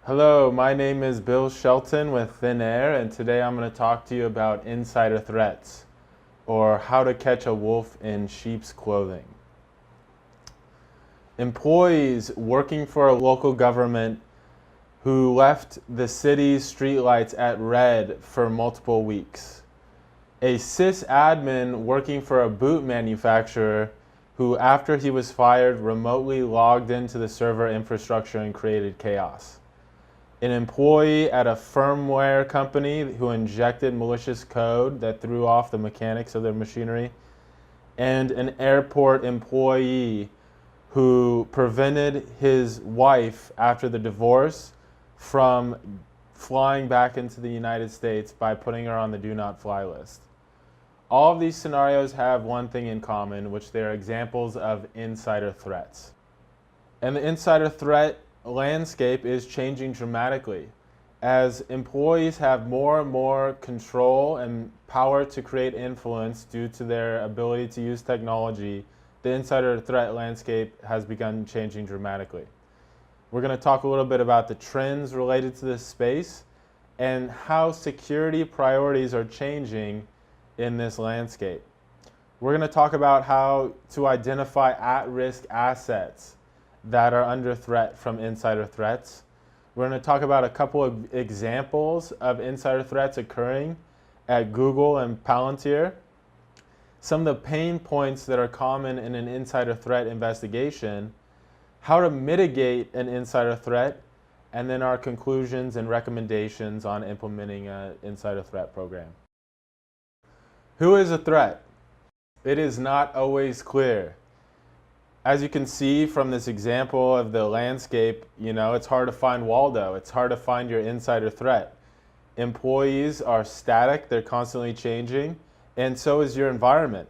Hello, my name is Bill Shelton with Thin Air, and today I'm going to talk to you about insider threats, or how to catch a wolf in sheep's clothing. Employees working for a local government who left the city's streetlights at red for multiple weeks. A sysadmin working for a boot manufacturer who, after he was fired, remotely logged into the server infrastructure and created chaos. An employee at a firmware company who injected malicious code that threw off the mechanics of their machinery, and an airport employee who prevented his wife after the divorce from flying back into the United States by putting her on the do not fly list. All of these scenarios have one thing in common, which they are examples of insider threats. And the insider threat landscape is changing dramatically. As employees have more and more control and power to create influence due to their ability to use technology, the insider threat landscape has begun changing dramatically. We're going to talk a little bit about the trends related to this space and how security priorities are changing in this landscape. We're going to talk about how to identify at-risk assets that are under threat from insider threats. We're going to talk about a couple of examples of insider threats occurring at Google and Palantir, some of the pain points that are common in an insider threat investigation, how to mitigate an insider threat, and then our conclusions and recommendations on implementing an insider threat program. Who is a threat? It is not always clear. As you can see from this example of the landscape, it's hard to find Waldo. It's hard to find your insider threat. Employees are static, they're constantly changing, and so is your environment.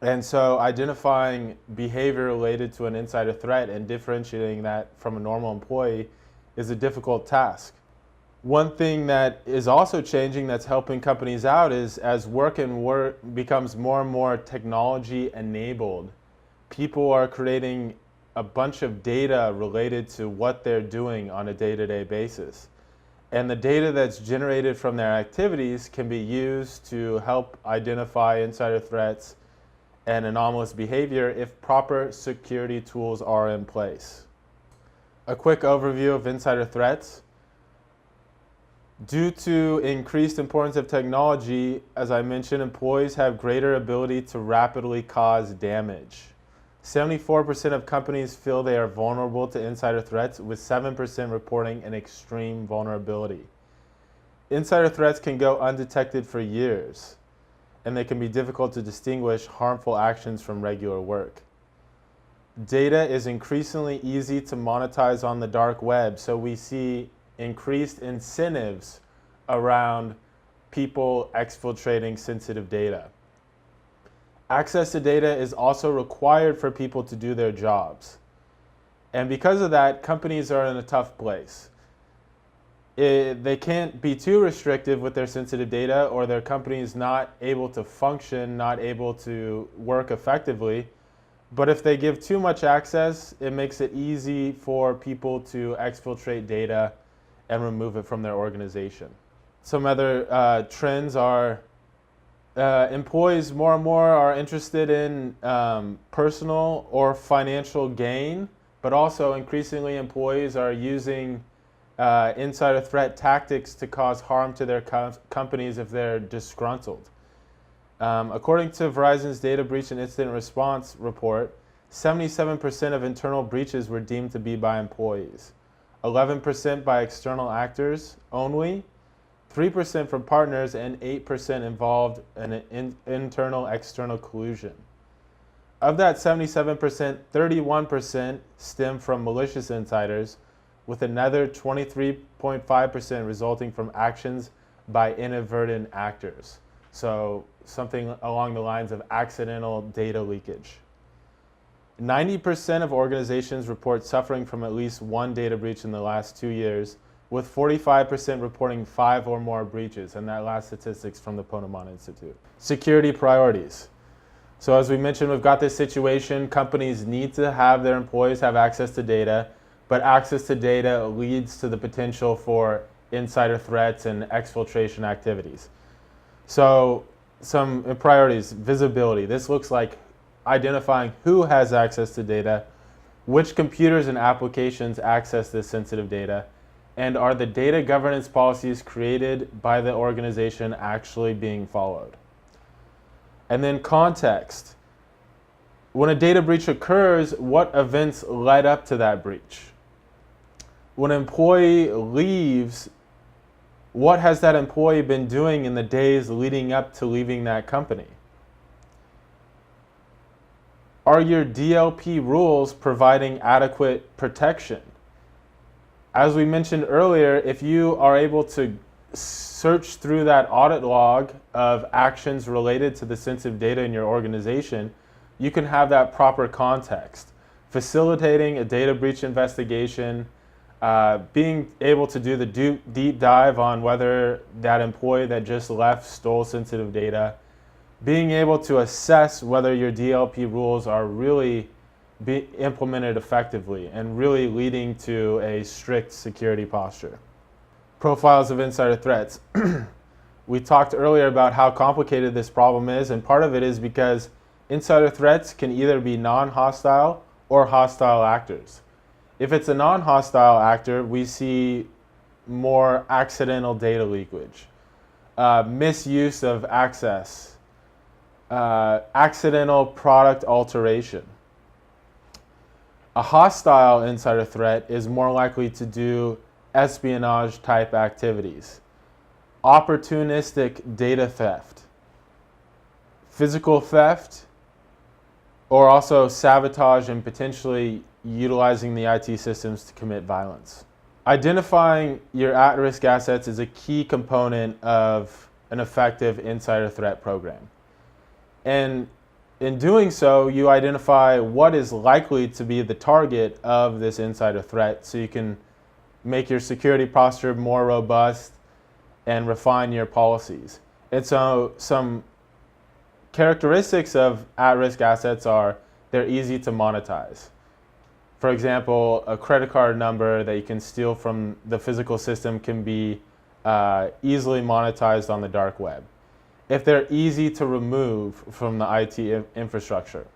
And so identifying behavior related to an insider threat and differentiating that from a normal employee is a difficult task. One thing that is also changing that's helping companies out is as work becomes more and more technology enabled, people are creating a bunch of data related to what they're doing on a day-to-day basis. And the data that's generated from their activities can be used to help identify insider threats and anomalous behavior if proper security tools are in place. A quick overview of insider threats. Due to increased importance of technology, as I mentioned, employees have greater ability to rapidly cause damage. 74% of companies feel they are vulnerable to insider threats, with 7% reporting an extreme vulnerability. Insider threats can go undetected for years, and they can be difficult to distinguish harmful actions from regular work. Data is increasingly easy to monetize on the dark web, so we see increased incentives around people exfiltrating sensitive data. Access to data is also required for people to do their jobs. And because of that, companies are in a tough place. They can't be too restrictive with their sensitive data, or their company is not able to function, not able to work effectively. But if they give too much access, it makes it easy for people to exfiltrate data and remove it from their organization. Some other trends are employees more and more are interested in personal or financial gain, but also increasingly employees are using insider threat tactics to cause harm to their companies if they're disgruntled. According to Verizon's Data Breach and Incident Response report, 77% of internal breaches were deemed to be by employees, 11% by external actors only, 3% from partners, and 8% involved in an internal-external collusion. Of that 77%, 31% stem from malicious insiders, with another 23.5% resulting from actions by inadvertent actors. So something along the lines of accidental data leakage. 90% of organizations report suffering from at least one data breach in the last 2 years, with 45% reporting 5 or more breaches, and that last statistic's from the Ponemon Institute. Security priorities. So as we mentioned, we've got this situation. Companies need to have their employees have access to data, but access to data leads to the potential for insider threats and exfiltration activities. So some priorities: visibility. This looks like identifying who has access to data, which computers and applications access this sensitive data, and are the data governance policies created by the organization actually being followed? And then context. When a data breach occurs, what events led up to that breach? When an employee leaves, what has that employee been doing in the days leading up to leaving that company? Are your DLP rules providing adequate protection? As we mentioned earlier, if you are able to search through that audit log of actions related to the sensitive data in your organization, you can have that proper context. Facilitating a data breach investigation, being able to do the deep dive on whether that employee that just left stole sensitive data, being able to assess whether your DLP rules are really being implemented effectively and really leading to a strict security posture. Profiles of insider threats. We talked earlier about how complicated this problem is, and part of it is because insider threats can either be non-hostile or hostile actors. If it's a non-hostile actor, we see more accidental data leakage, misuse of access, accidental product alteration. A hostile insider threat is more likely to do espionage type activities, opportunistic data theft, physical theft, or also sabotage and potentially utilizing the IT systems to commit violence. Identifying your at-risk assets is a key component of an effective insider threat program. And in doing so, you identify what is likely to be the target of this insider threat so you can make your security posture more robust and refine your policies. And so some characteristics of at-risk assets are they're easy to monetize. For example, a credit card number that you can steal from the physical system can be easily monetized on the dark web. If they're easy to remove from the IT infrastructure.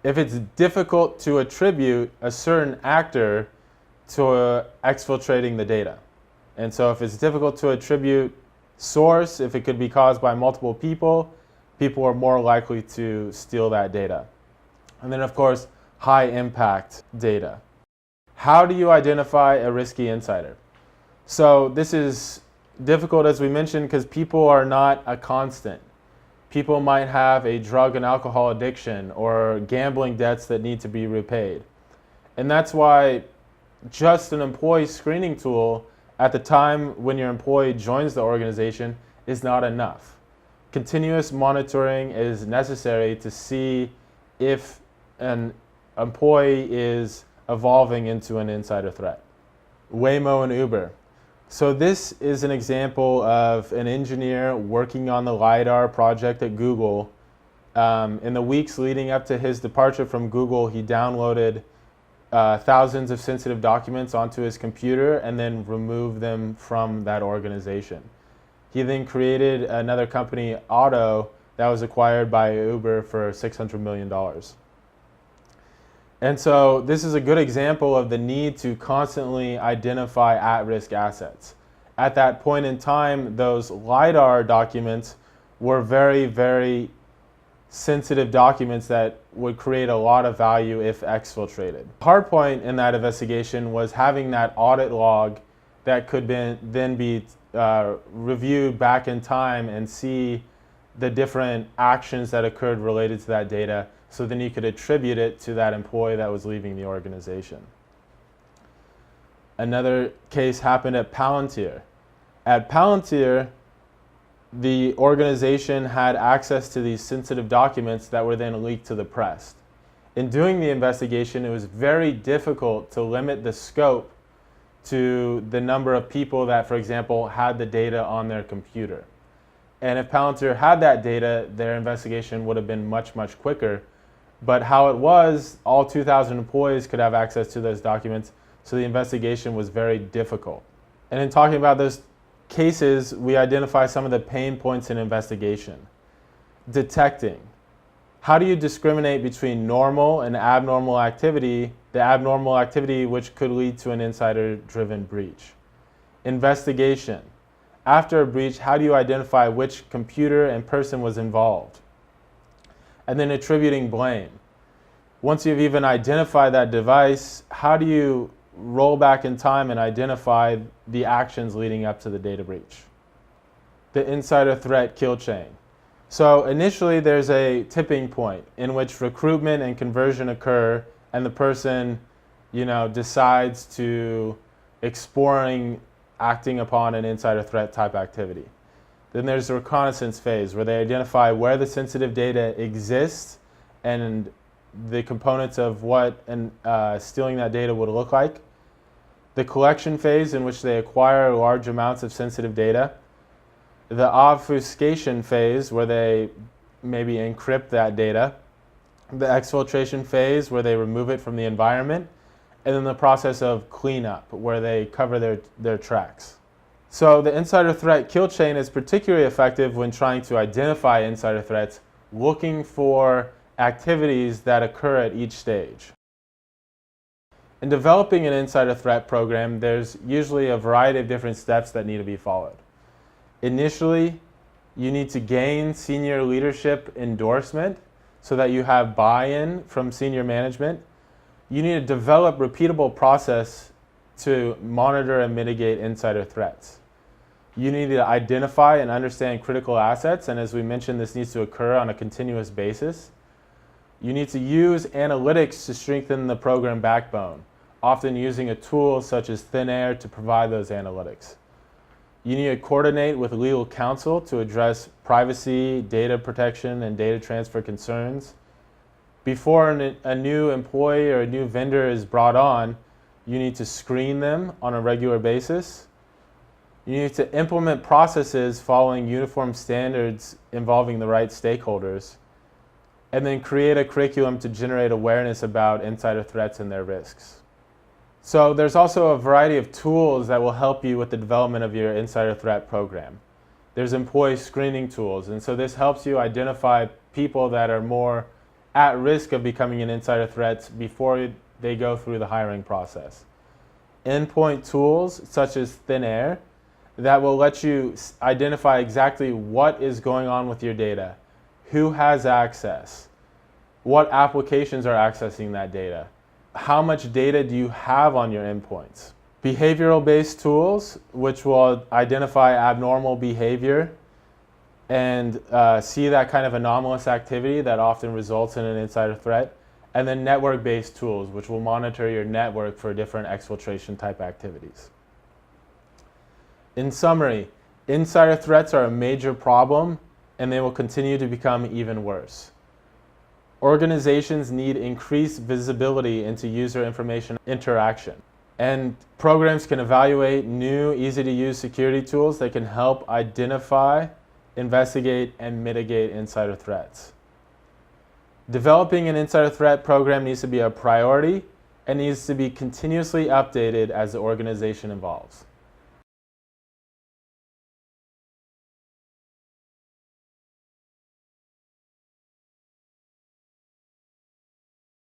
If it's difficult to attribute a certain actor to exfiltrating the data. And so if it's difficult to attribute source, if it could be caused by multiple people, people are more likely to steal that data. And then of course, high impact data. How do you identify a risky insider? So this is difficult, as we mentioned, because people are not a constant. People might have a drug and alcohol addiction or gambling debts that need to be repaid. And that's why just an employee screening tool at the time when your employee joins the organization is not enough. Continuous monitoring is necessary to see if an employee is evolving into an insider threat. Waymo and Uber. So this is an example of an engineer working on the LiDAR project at Google. In the weeks leading up to his departure from Google, he downloaded thousands of sensitive documents onto his computer and then removed them from that organization. He then created another company, Otto, that was acquired by Uber for $600 million. And so this is a good example of the need to constantly identify at-risk assets. At that point in time, those LiDAR documents were very, very sensitive documents that would create a lot of value if exfiltrated. The hard point in that investigation was having that audit log that could then be reviewed back in time and see the different actions that occurred related to that data, so then you could attribute it to that employee that was leaving the organization. Another case happened at Palantir. At Palantir, the organization had access to these sensitive documents that were then leaked to the press. In doing the investigation, it was very difficult to limit the scope to the number of people that, for example, had the data on their computer. And if Palantir had that data, their investigation would have been much, much quicker. But how it was, all 2,000 employees could have access to those documents, so the investigation was very difficult. And in talking about those cases, we identify some of the pain points in investigation. Detecting. How do you discriminate between normal and abnormal activity, the abnormal activity which could lead to an insider-driven breach? Investigation. After a breach, how do you identify which computer and person was involved? And then attributing blame. Once you've even identified that device, how do you roll back in time and identify the actions leading up to the data breach? The insider threat kill chain. So initially there's a tipping point in which recruitment and conversion occur and the person, decides to exploring acting upon an insider threat type activity. Then there's the reconnaissance phase where they identify where the sensitive data exists and the components of what stealing that data would look like. The collection phase in which they acquire large amounts of sensitive data. The obfuscation phase where they maybe encrypt that data. The exfiltration phase where they remove it from the environment. And then the process of cleanup where they cover their tracks. So the insider threat kill chain is particularly effective when trying to identify insider threats, looking for activities that occur at each stage. In developing an insider threat program, there's usually a variety of different steps that need to be followed. Initially, you need to gain senior leadership endorsement so that you have buy-in from senior management. You need to develop repeatable process to monitor and mitigate insider threats. You need to identify and understand critical assets, and as we mentioned, this needs to occur on a continuous basis. You need to use analytics to strengthen the program backbone, often using a tool such as ThinAir to provide those analytics. You need to coordinate with legal counsel to address privacy, data protection, and data transfer concerns. Before a new employee or a new vendor is brought on, you need to screen them on a regular basis. You need to implement processes following uniform standards involving the right stakeholders. And then create a curriculum to generate awareness about insider threats and their risks. So there's also a variety of tools that will help you with the development of your insider threat program. There's employee screening tools, and so this helps you identify people that are more at risk of becoming an insider threat before they go through the hiring process. Endpoint tools such as ThinAir that will let you identify exactly what is going on with your data, who has access, what applications are accessing that data, how much data do you have on your endpoints. Behavioral-based tools which will identify abnormal behavior and see that kind of anomalous activity that often results in an insider threat. And then network-based tools, which will monitor your network for different exfiltration type activities. In summary, insider threats are a major problem, and they will continue to become even worse. Organizations need increased visibility into user information interaction. And programs can evaluate new, easy-to-use security tools that can help identify, investigate, and mitigate insider threats. Developing an insider threat program needs to be a priority and needs to be continuously updated as the organization evolves.